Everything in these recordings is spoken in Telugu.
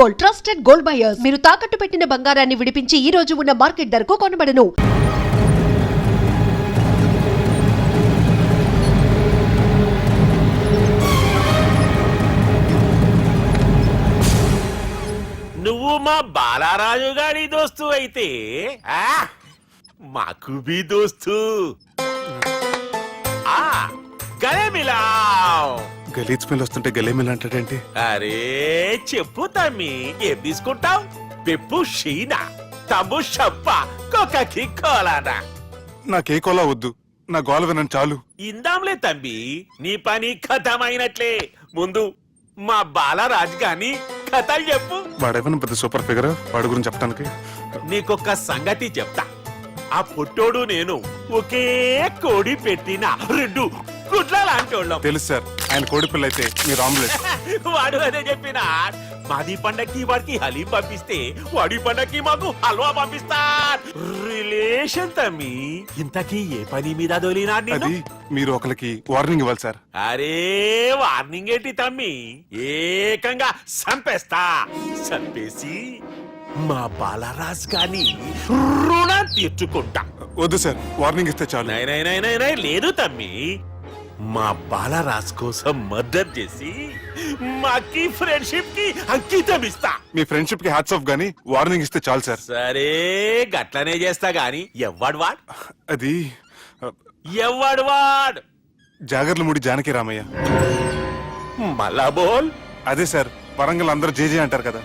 Gold, trusted gold buyers. మీరు తాకట్టు పెట్టిన బంగారాన్ని విడిపించి ఈ రోజు ఉన్న మార్కెట్ ధరకు కొనబడను. నువ్వు మా బాలారాజు గారి దోస్తు అయితే మాకు బి దోస్తు గలే మిలావ్. గలీజ్ స్మెల్ వస్తుంటే గలే మిల్ అంటాడేంటి? అరే చెప్పు తమ్మి, ఏం తీసుకుంటావు? పెప్పు షీనా, తమ్ము షప్ప, కొకకి కోలానా? నాకే కోలా వద్దు, నా గోల వినండి చాలు. ఇందాంలే తంబి, నీ పని ఖతమైనట్లే. ముందు మా బాలరాజ్ గాని కథలు చెప్పు. వాడేమైనా పెద్ద సూపర్ ఫిగర్, వాడి గురించి చెప్పడానికి. నీకొక్క సంగతి చెప్తా. ఆ పుట్టోడు నేను ఒకే కోడి పెట్టిన రెండు గుడ్ల లాంటి వాళ్ళం. తెలుసు సార్, ఆయన కోడి పిల్ల అయితే మీరు ఆమ్లెట్. వాడు అదే చెప్పిన. మాది పండక్కి వాడికి హలీం పంపిస్తే వాడి పండక్కి మాకు హల్వా పంపిస్తా. రిలేషన్ తమ్మి. ఇంతకీ ఏ పని మీద దొలినా? అది మీరు ఒకరికి వార్నింగ్ ఇవ్వాలి సార్. అరే వార్నింగ్ ఏంటి తమ్మి, ఏకంగా సంపేస్తా. సంపేసి మా బాలరాజ్ గాని రుణం తీర్చుకుంటా. వద్దు సార్, వార్నింగ్ ఇస్తే చాలు. నై లేదు తమ్మి, మా బాలరాజ్ కోసం మర్డర్ చేసి మాకి ఫ్రెండ్షిప్ కి అంకితం ఇస్తా. మీ ఫ్రెండ్షిప్ కి హ్యాట్స్ ఆఫ్ గానీ వార్నింగ్ ఇస్తే చాలు సార్. సరే గట్లనే చేస్తా గాని ఎవ్వడు వాడ్? అది ఎవ్వడు వాడ్? జాగర్లమూడి జానకి రామయ్య. మళ్ళా బోల్. అదే సార్, వరంగల్ అందరూ జేజే అంటారు కదా.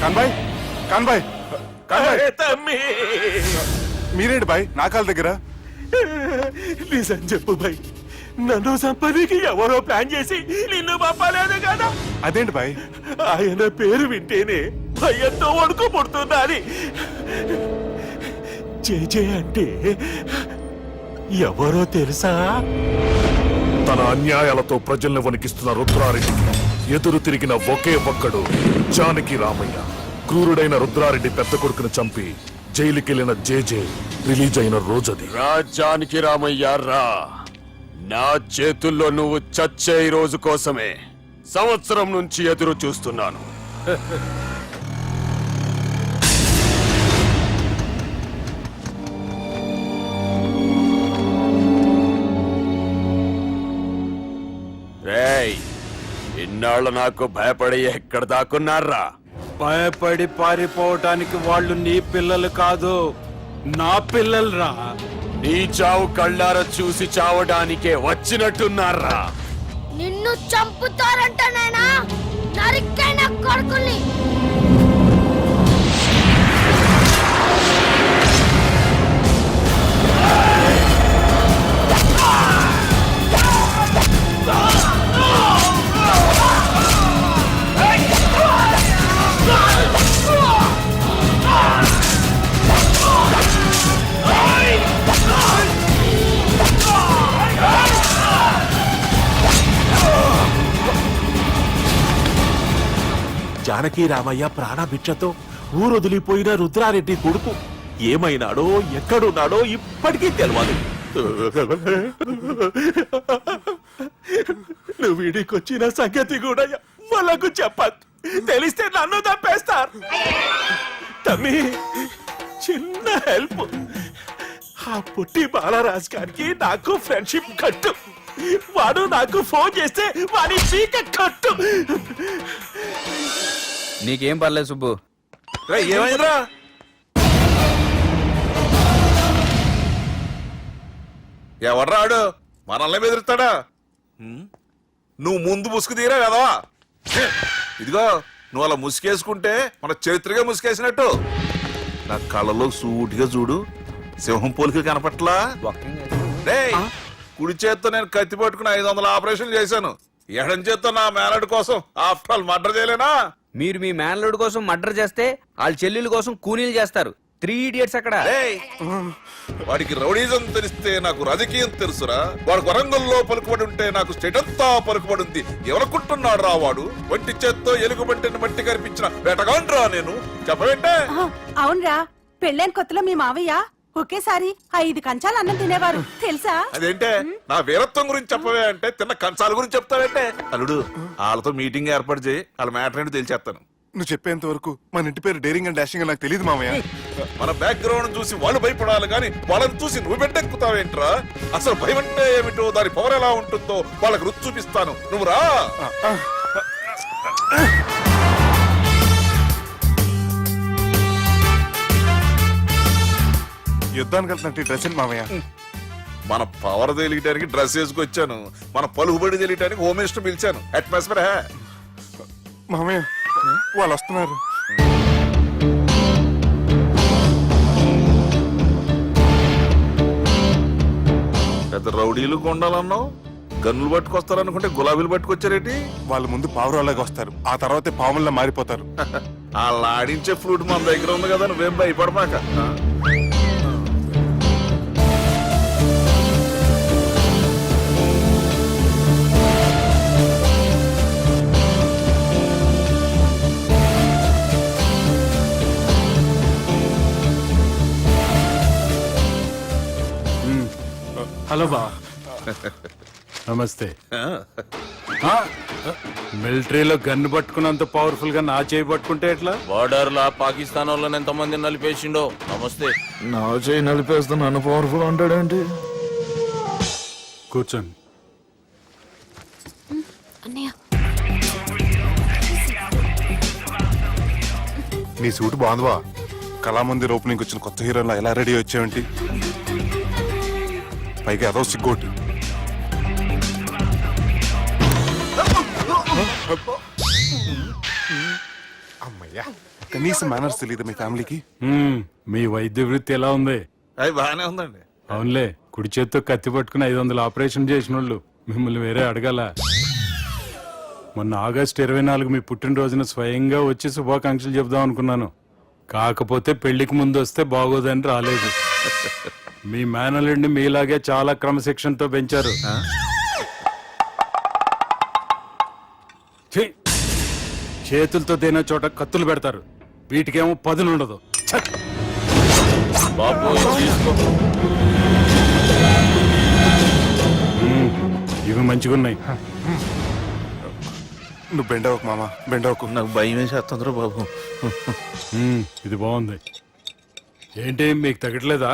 కాన్బాయ్, కాన్బాయ్, కాన్బాయ్. తమ్మి మీరేంటి బాయ్ నా కాళ్ళ దగ్గర? నిజం చెప్పు బాయ్, నన్ను సంపదికి ఎవరో ప్లాన్ చేసి నిన్ను పంపలేదు కదా? అదేంటి బాయ్? ఆయన పేరు వింటేనే భయంతో వణుకు పుడుతున్నది. జేజే అంటే ఎవరో తెలుసా? తన అన్యాయాలతో ప్రజల్ని వణికిస్తున్న రుద్రారెడ్డికి ఎదురు తిరిగిన ఒకే ఒక్కడు జానకి రామయ్య. క్రూరుడైన రుద్రారెడ్డి పెద్ద కొడుకును చంపి జైలుకెళ్లిన జేజే రిలీజ్ అయిన రోజది. రా జానకి రామయ్య రా, నా చేతుల్లో నువ్వు చచ్చే రోజు కోసమే సంవత్సరం నుంచి ఎదురు చూస్తున్నాను. రేయ్, ఇన్నాళ్ళు నాకు భయపడి ఎక్కడ దాక్కున్నారా? భయపడి పారిపోవటానికి వాళ్ళు నీ పిల్లలు కాదు, నా పిల్లలు రా. నీ చావు కళ్ళారా చూసి చావడానికే వచ్చినట్టున్నారా? నిన్ను చంపుతారంట నేనా? నరికైన కొడుకుల్ని. జానకి రామయ్య ప్రాణభిక్షతో ఊరొదిలిపోయిన రుద్రారెడ్డి కొడుకు ఏమైనాడో ఎక్కడున్నాడో ఇప్పటికీ తెలియదు. నువ్వు వీడికొచ్చిన సంగతి కూడా వాళ్ళకు చెప్పద్దు, తెలిస్తే నన్ను తప్పేస్తారు. తమ్మి చిన్న హెల్ప్, ఆ పుట్టి బాలరాజ్ గారికి నాకు ఫ్రెండ్షిప్ కట్టు. వాడు నాకు ఫోన్ చేస్తే వాడి పీక కట్టు. నీకేం పర్లేదు సుబ్బు. ఏమైందిరా? ఎవర్రాడు మనల్ని బెదిరిస్తాడా? నువ్వు ముందు ముసుగు తీరా కదా. ఇదిగో నువ్వు అలా ముసుకేసుకుంటే మన చరిత్రగా ముసుకేసినట్టు. నా కళ్ళలో సూటిగా చూడు, సింహం పోలిక కనపట్లా? కుడి చేత్తో నేను కత్తి పట్టుకుని 500 ఆపరేషన్లు చేశాను. ఎడం చేత్తో నా మేనడు కోసం ఆఫ్టర్ ఆల్ మర్డర్ చేయలేనా? మీరు మీ మేనల్లుడు కోసం మర్డర్ చేస్తే వాళ్ళ చెల్లెల కోసం కూనీలు చేస్తారు. 3 ఇడియట్స్ అక్కడ. వాడికి రౌడీజం తెలిస్తే నాకు రాజకీయం తెలుసురా. వాడు వరంగల్లో పలుకుబడి ఉంటే నాకు స్టేట్ అంతా పలుకుబడి ఉంది. ఎవరనుకుంటున్నాడు రా వాడు? వంటి చేత్తో ఎలుగుబంటిని మట్టి కనిపించిన వేటగాండ్రా నేను. చెప్పవేంటే? అవునరా, పెళ్ళైన కొత్తలో మీ మావయ్య ఒకేసారి 5 కంచాలు అన్నం తినేవారు తెలుసా? అదేంటే నా వీరత్వం గురించి చెప్పవే అంటే తిన్న కంచాల గురించి చెప్తావేంటే. అల్లుడు వాళ్ళతో మీటింగ్ ఏర్పాటు చేయి, వాళ్ళ మ్యాటర్ ఏంటో తెలిచేస్తాను. నువ్వు చెప్పేంత వరకు మన ఇంటి పేరు డేరింగ్ అండ్ డాషింగ్ నాకు తెలియదు మామయ్య. మన బ్యాక్గ్రౌండ్ చూసి వాళ్ళు భయపడాలి కానీ వాళ్ళని చూసి నువ్వు బిడ్డెక్కుతావేంట్రా? అసలు భయం అంటే ఏమిటో, దాని పవర్ ఎలా ఉంటుందో వాళ్ళకి రుచి చూపిస్తాను. నువ్వు రా. యుద్ధానికి వెళ్తున్నట్టు డ్రెస్ ఏంటి మామయ్య? మన పవర్ తెలియటానికి డ్రెస్ వేసుకొచ్చాను, మన పలుకుబడి తెలియటానికి హోమ్ మినిస్టర్ పిలిచాను. అట్మాస్ఫియర్ హే. మామయ్య వాళ్ళు వస్తున్నారు. పెద్ద రౌడీలు కొండాలన్నావు, గన్నులు పట్టుకొస్తారనుకుంటే గులాబీలు పట్టుకొచ్చారేటి? వాళ్ళ ముందు పావురాలాగా వస్తారు, ఆ తర్వాతే పాముల్లా మారిపోతారు. వాళ్ళ ఆడించే ఫ్లూట్ మన దగ్గర ఉంది కదా, నువ్వేం భయపడమాక. హలో బా, నమస్తే. మిలిటరీలో గన్ను పట్టుకున్నంత పవర్ఫుల్ గా నా చేయి పట్టుకుంటే ఎట్లా? బార్డర్ లా పాకిస్తాన్ వాళ్ళని ఎంతమంది నలిపేసిండో. నమస్తే. నా చేయి నలిపేస్తే నన్ను పవర్ఫుల్ అంటాడేంటి? కూర్చోండి. అన్నయ్య నీ సూట్ బాగుందివా. కళామందిర్ ఓపెనింగ్ వచ్చిన కొత్త హీరోలా ఎలా రెడీ వచ్చావేంటి? పైగా అదో సిగ్గోటి. అమ్మయ్యా, కనీసం మేనర్స్ తెలియదు మీ ఫ్యామిలీకి. మీ వైద్య వృత్తి ఎలా ఉంది? అది బాగానే ఉందండి. అవునులే, కుడి చేత్తో కత్తి పట్టుకుని 500 ఆపరేషన్ చేసిన వాళ్ళు మిమ్మల్ని వేరే అడగాల. మొన్న ఆగస్టు 24 మీ పుట్టినరోజున స్వయంగా వచ్చి శుభాకాంక్షలు చెబుదాం అనుకున్నాను. కాకపోతే పెళ్లికి ముందు వస్తే బాగోదని రాలేదు. మీ మేనల్లుడిని మీలాగే చాలా క్రమశిక్షణతో పెంచారు. ఛీ! చేతులతో తినే చోట కత్తులు పెడతారు, వీటికేమో పదునుండదు. ఛ! ఇవి మంచిగున్నాయి. నువ్వు బెండవకు మామ, బెండవకు. నాకు భయం వేసేస్తుందిరా బాబు. ఇది బాగుంది. ఏంటి మీకు తగ్గట్లేదా?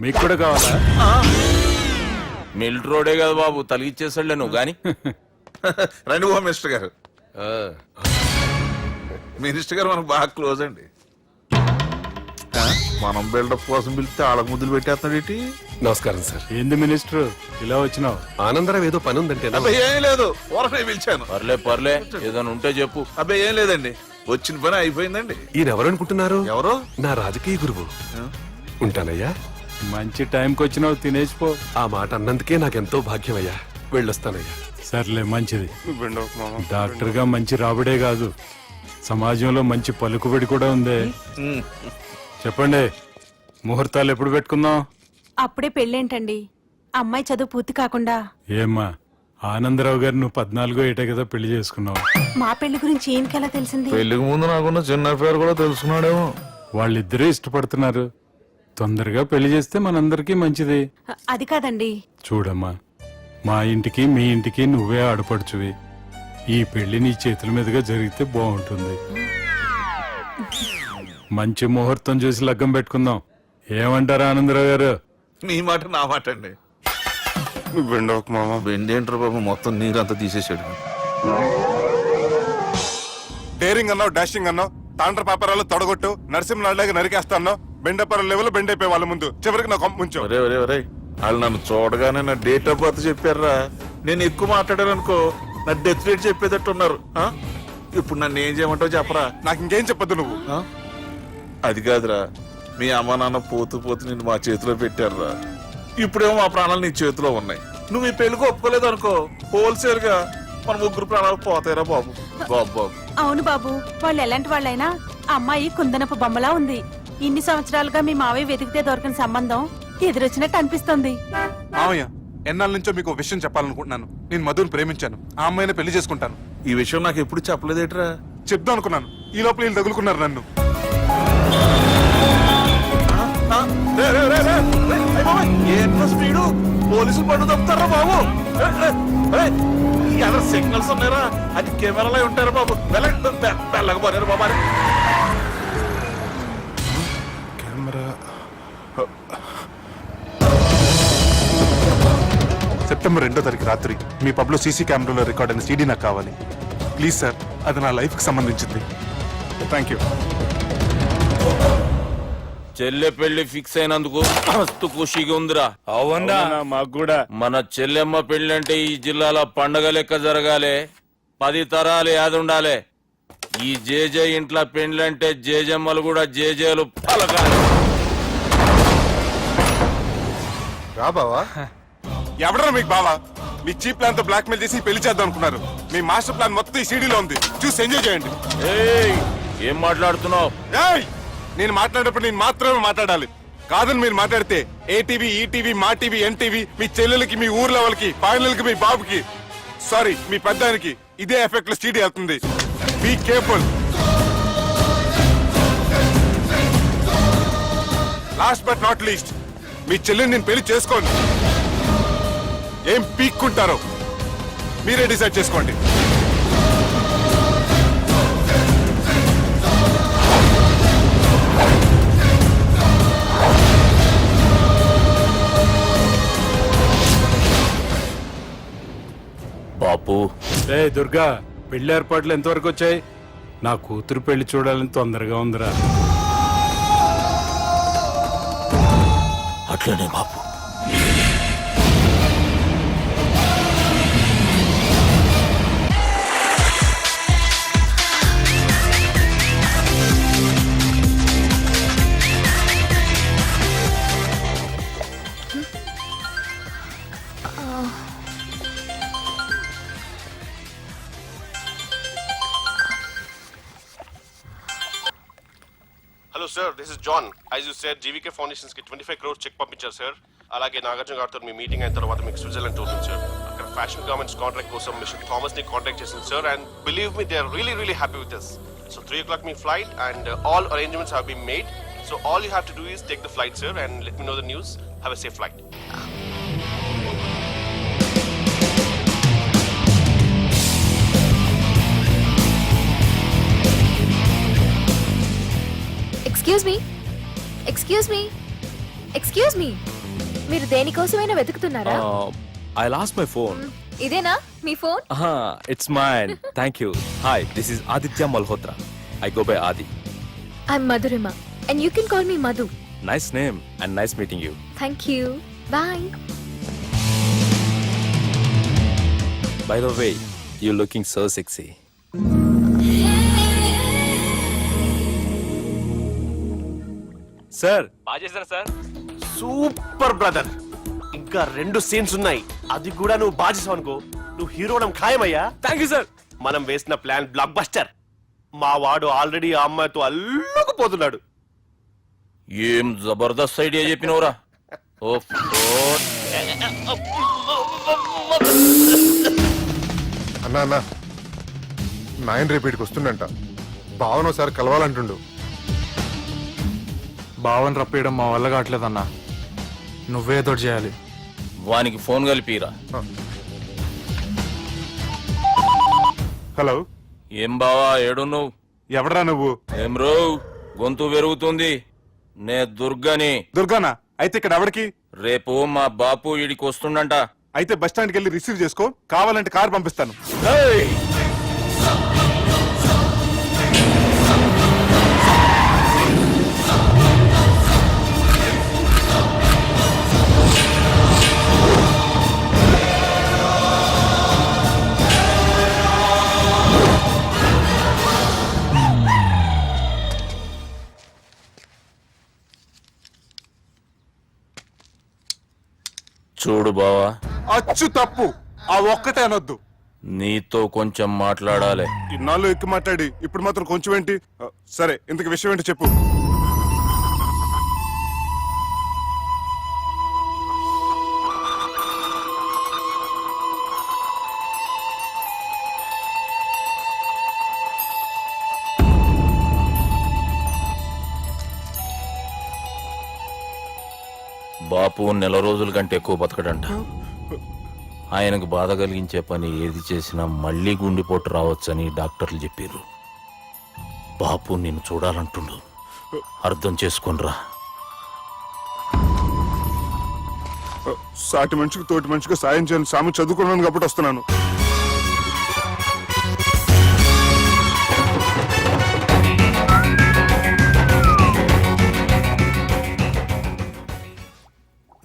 మీకు కూడా కావాలా? మిలిటరీ రోడే కదా బాబు, తలిగిచ్చేసాడులే నువ్వు గాని. రండి హోమ్ మినిస్టర్ గారు. మినిస్టర్ గారు మనకు బాగా క్లోజ్ అండి. మనం బిల్డప్ కోసం పిలిస్తే ఆళ్ళకు ముద్దులు పెట్టేస్తున్నాడు. నమస్కారం సార్. ఏంది మినిస్టర్ ఇలా వచ్చినావు? ఆనందరావు ఏదో పని ఉందంటే అబ్బాయి ఏం లేదు, ఊరనే పిలిచాను. పర్లే ఏదైనా ఉంటే చెప్పు. అబ్బాయి ఏం లేదండి, వచ్చిన పని అయిపోయిందండి. ఈయన ఎవరు అనుకుంటున్నారు? ఎవరు? నా రాజకీయ గురువు. ఉంటానయ్యా. మంచి టైంకి వచ్చినావు, తినేసిపో. ఆ మాట అన్నందుకే నాకెంతో భాగ్యమయ్యా. వెళ్ళొస్తానయ్యా. సర్లే, మంచిది. నువ్వు బెండవకు మామ. డాక్టర్ గా మంచి రాబడే కాదు, సమాజంలో మంచి పలుకుబడి కూడా ఉంది. చెప్పండి, ముహూర్తాలు ఎప్పుడు పెట్టుకుందాం? అప్పుడే పెళ్ళేంటండి, అమ్మాయి చదువు పూర్తి కాకుండా. ఏమ్మా, ఆనందరావు గారు నువ్వు 14 ఏటే కదా పెళ్లి చేసుకున్నావు. మా పెళ్లి గురించి ఈయనకెలా తెలిసింది? పెళ్లికి ముందు నాకున్న చిన్న పేరు కూడా తెలుసుకున్నాడేమో. వాళ్ళిద్దరూ ఇష్టపడుతున్నారు, తొందరగా పెళ్లి చేస్తే మనందరికీ మంచిది. అది కాదండి. చూడమ్మా, మా ఇంటికి మీ ఇంటికి నువ్వే ఆడపడుచువి. ఈ పెళ్లి నీ చేతుల మీదుగా జరిగితే బాగుంటుంది. మంచి ముహూర్తం చూసి లగ్గం పెట్టుకుందాం. ఏమంటారు ఆనందరావు గారు? మీ మాట నా మాట అండి. నువ్వు బెండవకు మామ. బెండేంటారు బాబు, మొత్తం నీరంతా తీసేసాడు. డేరింగ్ అన్నావు, డాషింగ్ అన్నావు, తాండ్ర పాపరాలు తొడగొట్టు, నరసింహ నాయుడులాగా నరికేస్తా అన్నావు. బెండపర లెవెల్ బెండ్ అయిపోయి వాళ్ళ ముందు చివరికి నాకు ముంచు. ఒరే ఒరే ఒరే, వాళ్ళు నన్ను చూడగానే నా డేట్ ఆఫ్ బర్త్ చెప్పారా? నేను ఎక్కువ మాట్లాడాను అనుకో, నా డెత్ రేట్ చెప్పేటట్టు ఉన్నారు. ఇప్పుడు నన్ను ఏం చేయమంటావు చెప్పరా? నాకు ఇంకేం చెప్పొద్దు నువ్వు. అది కాదురా, మీ అమ్మ నాన్న పోతూ పోతూ నిన్ను మా చేతిలో పెట్టారురా. ఇప్పుడేమో మా ప్రాణాలు నీ చేతిలో ఉన్నాయి. నువ్వు ఈ పెళ్లికి ఒప్పుకోలేదు అనుకో, హోల్సేల్ గా మన 3 ప్రాణాలు పోతాయిరా బాబు. బాబు బాబు. అవును బాబు, వాళ్ళు ఎలాంటి వాళ్ళైనా అమ్మాయి కుందనపు బొమ్మలా ఉంది. ఇన్ని సంవత్సరాలుగా మీ మావయ్య వెతికితే దొరకని సంబంధం ఎదురొచ్చినట్టు అనిపిస్తుంది. మామయ్య, ఎన్నాళ్ళ నుంచో మీకు విషయం చెప్పాలనుకుంటున్నాను. నేను మధుని ప్రేమించాను, ఆ అమ్మాయిని పెళ్లి చేసుకుంటాను. ఈ విషయం నాకు ఎప్పుడు చెప్పలేదేట్రా? చెప్దాం అనుకున్నాను, ఈ లోపల వీళ్ళు తగులుకున్నారు నన్ను. ఏంటో స్పీడు పోలీసులు పండు తప్పుతారా బాబు ఎవరు సిగ్నల్స్ ఉన్నారా అది కెమెరాలో ఉంటారు బాబు వెళ్ళకపోయారు బాబు అని కెమెరా సెప్టెంబర్ 2వ తారీఖు రాత్రి మీ పబ్లో సీసీ కెమెరాలో రికార్డ్ అయిన సీడీ నాకు కావాలి ప్లీజ్ సార్ అది నా లైఫ్కి సంబంధించింది థ్యాంక్ యూ చెల్లె పెళ్లి ఫిక్స్ అయినందుకు మస్తు ఖుషిగా ఉందిరా. అవునా మాకు కూడా. మన చెల్లెమ్మ పెళ్లి అంటే ఈ జిల్లాలో పండగ లెక్క జరగాలి, 10 తరాలు యాదుండాలి. ఈ జేజే ఇంట్లో పెండ్లంటే జేజమ్మలు కూడా జేజేలు పలకాలి. రా బావా ఎవడరా మీకు బావా? మీ చీప్ ప్లాన్ తో బ్లాక్ మెయిల్ చేసి పెళ్లి చేద్దాం అనుకున్నారు. మీ మాస్టర్ ప్లాన్ మొత్తం ఈ సీడీలో ఉంది, చూసి ఎంజాయ్ చేయండి. ఏయ్, ఏం మాట్లాడుతున్నావు? ఏయ్, నేను మాట్లాడేటప్పుడు నేను మాత్రమే మాట్లాడాలి. కాదని మీరు మాట్లాడితే ఏటీవీ, ఈటీవీ, మా టీవీ, ఎన్టీవీ మీ చెల్లెలకి, మీ ఊర్లో వాళ్ళకి, ఫైనల్కి మీ బాబుకి, సారీ మీ పెద్దానికి ఇదే ఎఫెక్ట్ లో సీడీ అవుతుంది. Be careful. Last but not least, మీ చెల్లెని నేను పెళ్లి చేసుకోండి. ఏం పీక్కుంటారో మీరే డిసైడ్ చేసుకోండి. బాపు, రే దుర్గా, పెళ్లి ఏర్పాట్లు ఎంతవరకు వచ్చాయి? నా కూతురు పెళ్లి చూడాలని తొందరగా ఉందిరా. అట్లనే బాపు. Hello sir, this is John. As you said GVK foundations కి 25 crores చెక్ పంపించారు సార్. అలాగే నాగార్జున గారితో మీ మీటింగ్ అయిన తర్వాత మీకు స్విట్జర్లాండ్ టూర్ ఉంది సార్. అక్కడ ఫ్యాషన్ గార్మెంట్స్ కాంట్రాక్ట్ కోసం మిస్టర్ థామస్ ని కాంటాక్ట్ చేసింది sir. And believe me, they are really happy with this. So 3 o'clock మీ flight and all arrangements have been made. So all you have to do is take the flight sir and let me know the news. Have a safe flight. Excuse me మీరు దేనికోసమైనా వెతుకుతున్నారా? I lost my phone. ఇదేనా మీ phone? It's mine. Thank you. Hi, this is Aditya Malhotra. I go by Adi. I'm Madhurima and you can call me Madhu. Nice name and nice meeting you. Thank you. Bye. By the way, you looking so sexy. Sir, బాగా చేశారు సార్. Super brother. ఇంకా 2 సీన్స్ ఉన్నాయి, అది కూడా నువ్వు బాగా చేసావు అనుకో, నువ్వు హీరోడం ఖాయమయ్యా. Thank you sir. మనం వేసిన ప్లాన్ బ్లాక్ బస్టర్. మా వాడు ఆల్రెడీ ఆ అమ్మాయితో అల్లుకుపోతున్నాడు. ఏం జబర్దస్త్ ఐడియా చెప్పినవురా. అన్నా అన్నా, నాయన రేపు ఇక్కడికి వస్తుండంట. భావన ఒకసారి కలవాలంటుండు. భావన రప్పేయడం మా వల్ల కావట్లేదన్నా, నువ్వేదో చేయాలి. వానికి ఫోన్ కలిపిరా. హలో, ఏం బావా, ఏడున్నావు? ఎవడరా నువ్వు? ఏం రో, గొంతు పెరుగుతుంది. నే దుర్గని. దుర్గానా? అయితే ఇక్కడ ఎవరికి? రేపు మా బాపు ఈడికి వస్తుండంట. అయితే బస్ స్టాండ్కి వెళ్ళి రిసీవ్ చేసుకో, కావాలంటే కారు పంపిస్తాను. చూడు బావా, అచ్చు తప్పు, ఆ ఒక్కటే అనొద్దు. నీతో కొంచెం మాట్లాడాలి. ఇన్నాళ్ళు ఎక్కువ మాట్లాడి ఇప్పుడు మాత్రం కొంచెం ఏంటి? సరే, ఇంతకు విషయం ఏంటి చెప్పు. బాపు నెల రోజుల కంటే ఎక్కువ బతకడంట. ఆయనకు బాధ కలిగించే పని ఏది చేసినా మళ్ళీ గుండెపోటు రావచ్చని డాక్టర్లు చెప్పారు. బాపు నిన్ను చూడాలంటుండు, అర్థం చేసుకునిరా. సాటి మనిషికి తోటి మనిషికి సాయం చేయని సామి చదువుకున్నాను కాబట్టి వస్తున్నాను.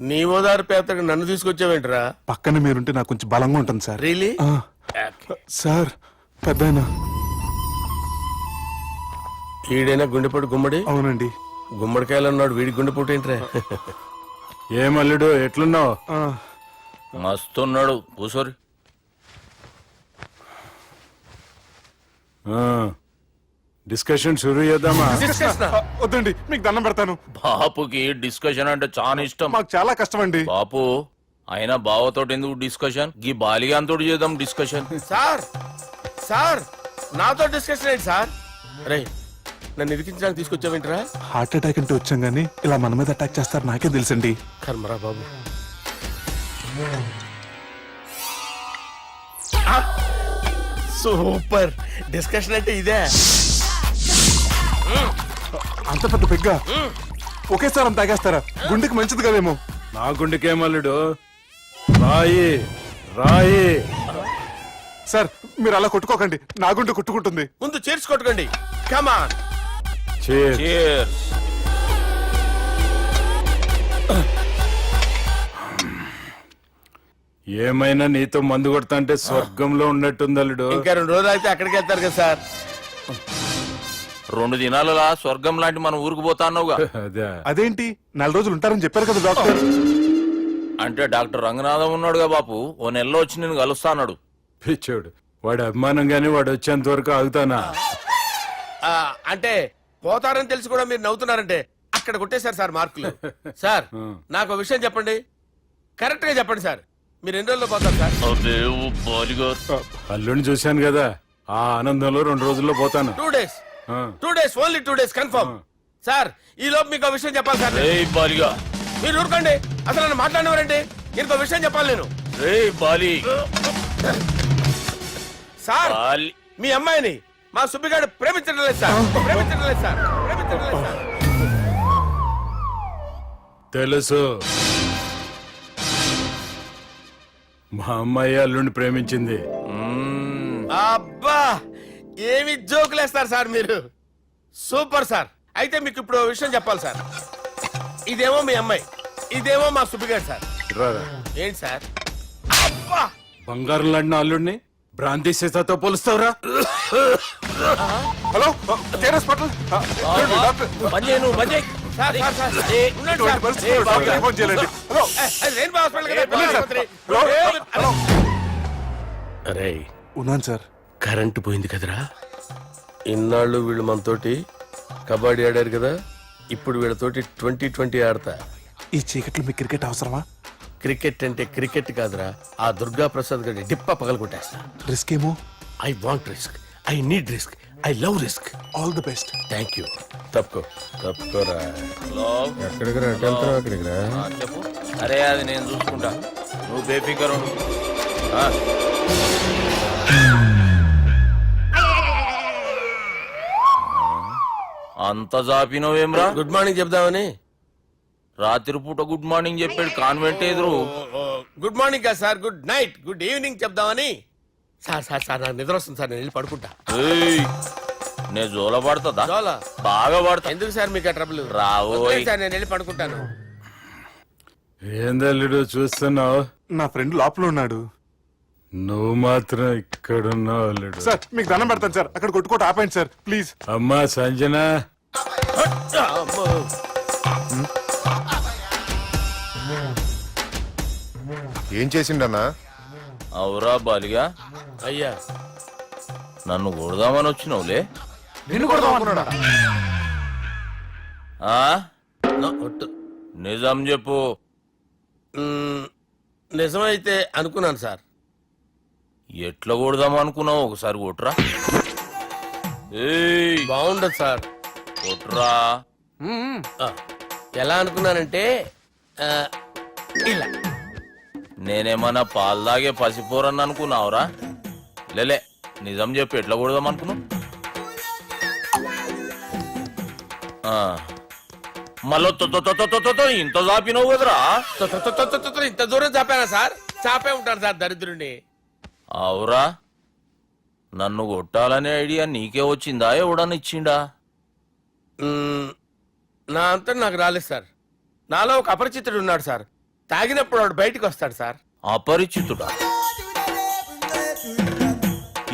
నీ ఓదారు పేదకు నన్ను తీసుకొచ్చావేంట్రా? పక్కన మీరుంటే నాకు కొంచెం బలంగా ఉంటుంది సార్. రియలీ? సార్ పెద్దాయన. ఈడైనా గుండెపోటు గుమ్మడి? అవునండి. గుమ్మడికాయలు అన్నాడు, వీడి గుండెపోటు ఏంట్రా? ఏమల్లుడు ఎట్లున్నావు? మస్తున్నాడు కూసోరి. డిస్కషన్ షురూ చేద్దామా? వద్దండి, మీకు దండం పెడతాను. బాపుకి డిస్కషన్ అంటే చాలా ఇష్టం. మాకు చాలా కష్టం అండి. బాపు అయినా బావతోటి ఎందుకు డిస్కషన్? గీ బాలిగాంతోటి చేద్దాం డిస్కషన్. సార్ సార్ నాతో డిస్కషన్ ఏంటి సార్? రే నన్ను ఇరికించడానికి తీసుకొచ్చావేంట్రా? హార్ట్ అటాక్ అంటే వచ్చాం గానీ ఇలా మన మీద అటాక్ చేస్తారు నాకే తెలుసండి. కర్మరా బాబు. సూపర్ డిస్కషన్ అంటే ఇదే. అంత పెద్ద పెగ్గ ఒకేసారి అంత తాగేస్తారా? గుండెకి మంచిది కదేమో. నా గుండెకేమల్లుడు, రాయి రాయి. సార్ మీరు అలా కొట్టుకోకండి, నా గుండె కొట్టుకుంటుంది. ముందు చేర్చుకొట్టుకోండి. కమాన్. Cheers. Cheers. ఏమైనా నీతో మందు కొడతా అంటే స్వర్గంలో ఉన్నట్టుంది అల్లుడు. ఇంకా 2 రోజులు అయితే అక్కడికి వెళ్తారు కదా సార్. 2 దినాలలా స్వర్గం లాంటి మన ఊరికి పోతా అన్నావుగా. అదే అదేంటి 4 రోజులు ఉంటారని చెప్పారు కదా డాక్టర్. అంటే డాక్టర్ రంగనాథం ఉన్నాడుగా బాపు, ఓ నెలలో వచ్చి నేను కలుస్తా అన్నాడు. పిచ్చోడు, వాడు అభిమానం గాని వాడు వచ్చేంత వరకు ఆగుతానా? అంటే పోతారని తెలిసి కూడా మీరు నవ్వుతున్నారంటే అక్కడ కొట్టేశారు సార్ మార్కులు. సార్ నాకు ఒక విషయం చెప్పండి, కరెక్ట్ గా చెప్పండి సార్. మీరు ఎన్ని రోజుల్లో పోతారు సార్? అల్లుడిని చూశాను కదా, ఆ ఆనందంలో 2 రోజుల్లో పోతాను. 2 days. 2 days, only 2 days confirm. Sir ఈ లోపు మీకు ఒక విషయం చెప్పాలి సార్. మీరు ఊరుకోండి, అసలు నన్ను మాట్లాడినవారండి. ఇంకో విషయం చెప్పాలి నేను. సార్ మీ అమ్మాయిని మా సుబ్బిగాడు ప్రేమించడం లేదు సార్. ప్రేమించడం లేదు సార్. ప్రేమించడం లేదు సార్. తెలుసు, మా అమ్మాయి అల్లుడిని ప్రేమించింది. అబ్బా ఏమి జోకులేస్తారు సార్ మీరు. Super sir. అయితే మీకు ఇప్పుడు ఓ విషయం చెప్పాలి సార్. ఇదేమో మీ అమ్మాయి, ఇదేమో మా సుబ్బిగాడు సార్. రారా. ఏంటి సార్? అబ్బా బంగారం లాంటి అల్లుడిని భ్రాంతి సీతతో పోలుస్తావురా? హలో కేరస్ పటల్. సార్ సార్ సార్ ఉండండి సార్. ఫోన్ చేయండి. హలో అది రెయిన్బో హాస్పిటల్ కదా, వెళ్ళండి సార్. ఆసుపత్రి. హలో. అరే ఉన్నాను సార్. కరెంటు పోయింది కదరా. ఇన్నాళ్ళు వీళ్ళు మనతోటి కబడ్డీ ఆడారు కదా, ఇప్పుడు వీళ్ళతోటి 2020 ఆడతా. ఈ చీకట్లో మీకు క్రికెట్ అవసరమా? క్రికెట్ అంటే క్రికెట్ కాదురా, ఆ దుర్గా ప్రసాద్ గారి డిప్ప పగల కొట్టేస్తా. రిస్క్ ఏమో. I want risk, I need risk, I love risk. All the best. Thank you. తప్పుకోరా. ఎక్కడికి రా? అక్కడికి రా. చెప్పు. అరే అది నేను చూసుకుంటా, నువ్వు బేఫికర్ ఉండు. అంత జాపినవేమ్రా? గుడ్ మార్నింగ్ చెప్దామని. రాత్రి పూట గుడ్ మార్నింగ్ చెప్పాడు కాన్వెంట్ ఎదురు. గుడ్ మార్నింగ్ కాదు sir, good night, good evening చెప్దామని. సార్ సార్ సార్ నాకు నిద్ర వస్తుంది సార్, నేను వెళ్ళి పడుకుంటా. నేను జోల పడుతుందా? జోలా? బాగా పడతా. ఎందుకు సార్ మీకు ఆ ట్రబుల్? రావోయ్. సార్ నేను వెళ్ళి పడుకుంటాను. ఏందల్లుడు చూస్తున్నావు? నా ఫ్రెండ్ లోపల ఉన్నాడు. నువ్వు మాత్రం ఇక్కడున్నావు అల్లుడు. సార్ మీకు దండం పెడతాను సార్, అక్కడ కొట్టుకోట ఆపండి సార్ ప్లీజ్. అమ్మా సంజన, అమ్మో. ఏం చేసిండన్నా? అవురా బాలిగా, అయ్యా నన్ను కొడదామని వచ్చినావులే. నిన్ను కొడదామన్నాడా? ఆ? ఒట్టు. నిజం చెప్పు. నిజమైతే అనుకున్నాను సార్. ఎట్లా కొడదాం అనుకున్నావు? ఒకసారి కొట్రా. ఏయ్ బాగుండదు సార్. కొట్రా. ఎలా అనుకున్నానంటే ఇలా నేనేమన్నా పాలు తాగే పసిపోరని అనుకున్నావురా? లేలే, నిజం చెప్పి ఎట్లా కొడదాం అనుకున్నావు? మళ్ళీ ఇంత చాపినావు కదరా? ఇంత దూరం చాపానా సార్? చాపే ఉంటాను సార్ దరిద్రుడిని. అవురా, నన్ను కొట్టాలనే ఐడియా నీకే వచ్చిందా? ఎవడన్నా ఇచ్చిండా? నా అంతా నాకు రాలేదు సార్. నాలో ఒక అపరిచితుడు ఉన్నాడు సార్. తాగినప్పుడు వాడు బయటికి వస్తాడు సార్. అపరిచితుడా?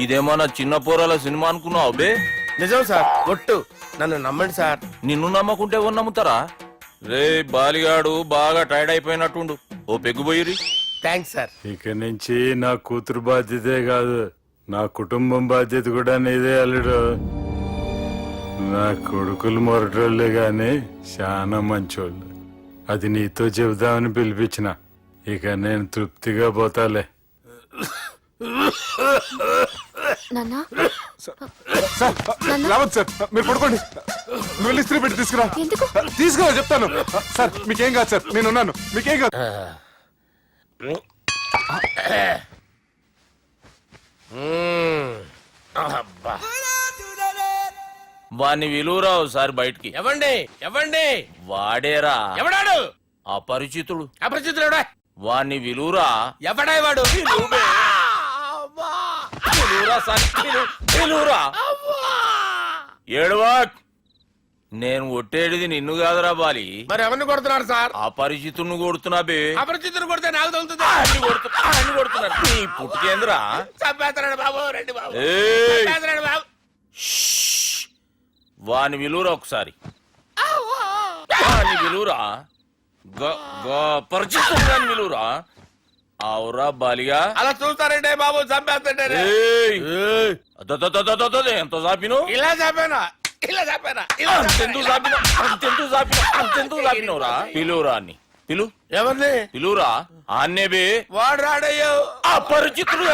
ఇదేమన్నా చిన్న పోరాల సినిమా అనుకున్నావు బే? నిజం సార్, ఒట్టు, నన్ను నమ్మండి సార్. నిన్ను నమ్మకుంటే ఎవరు నమ్ముతారా? రే బాలిగాడు బాగా టైర్డ్ అయిపోయినట్టుండు, ఓ పెగ్గుబోయిరి. Thanks sir. ఇక నుంచి నా కూతురు బాధ్యతే కాదు, నా కుటుంబం బాధ్యత కూడా నీదే అల్లుడు. నా కొడుకులు మొరటోళ్ళే గాని చాలా మంచోళ్ళు. అది నీతో చెబుదామని పిలిపించిన. ఇక నేను తృప్తిగా పోతాలే. నాన్నా రావద్దు సార్, మీరు పడుకోండి. నువ్వు ఇస్త్రీ పెట్టి తీసుకురా. ఎందుకు? తీసుకురా చెప్తాను. సార్ మీకేం కాదు సార్, నేనున్నాను, మీకేం కాదు. అబ్బా. వాణ్ణి విలువరా ఒకసారి బయటికి. ఎవండి ఎవండి? వాడేరా ఎవడాడు? అపరిచితుడు. అపరిచితుడు ఎవడా? వాణ్ణి విలువరా. ఎవడా వాడు? విలువరా సార్, విలువరా. ఏడవా, నేను ఒట్టేడిది నిన్ను కాదురా బాలి. మరి ఎవరిని కొడుతున్నారు సార్? అపరిచితుడిని కొడుతున్నా బే. అపరిచితుడు కొడితే నాకు తగులుతుంది. అన్ని కొడుతున్నారు. నీ పుట్టుకేంద్రా? చంపేస్తున్నాడు బాబు, రండి బాబు. ఏయ్! చంపేస్తున్నాడు బాబు. వాని విలువరా ఒకసారి. వాని విలువరా. పరిచితుడు విలువరా. అవురా బాలిగా. అలా చూస్తారంటే బాబు, చంపేస్తాడు. ఎంత చాపిను? ఇలా చంపానా? ఇలా చంపానా? అంతెందుకు చాపినవురా? పిలువురా అన్ని. పిలు. ఎవరిని? పిలువురా. ఆన్నే బే. వాడు రాడయ్యో. అపరిచితుడు.